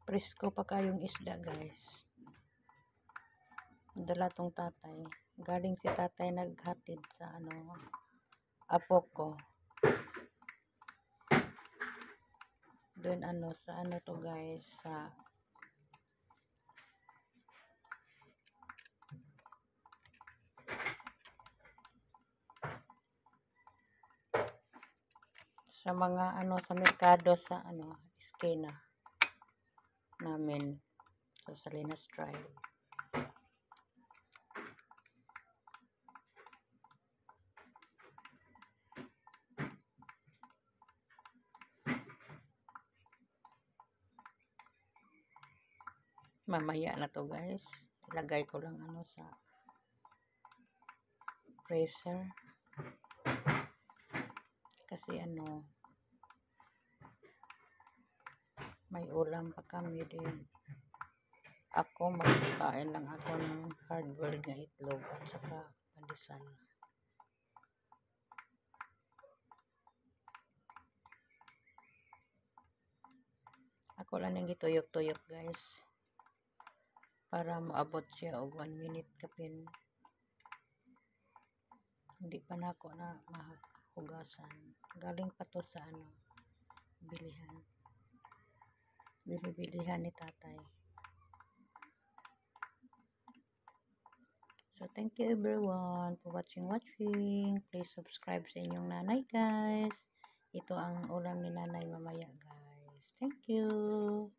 Presko pa kayong isda, guys. Dala tong tatay. Galing si tatay naghatid sa apo ko. Doon sa to guys, sa mga sa merkado sa eskena namin sa Salinas Drive. Mamaya na to guys. Ilagay ko lang sa freezer. Kasi may ulam pa kami din. Ako magkakain lang ako ng hard-boiled na itlog at saka pandesal. Ako lang yung gituyok-tuyok guys. Para maabot siya og 1 minute kapin. Hindi pa na ako na mahugasan. Galing pa to sa bilihan. Bilihan ni tatay. So, thank you everyone for watching. Please subscribe sa inyong nanay guys. Ito ang ulam ni nanay mamaya guys. Thank you.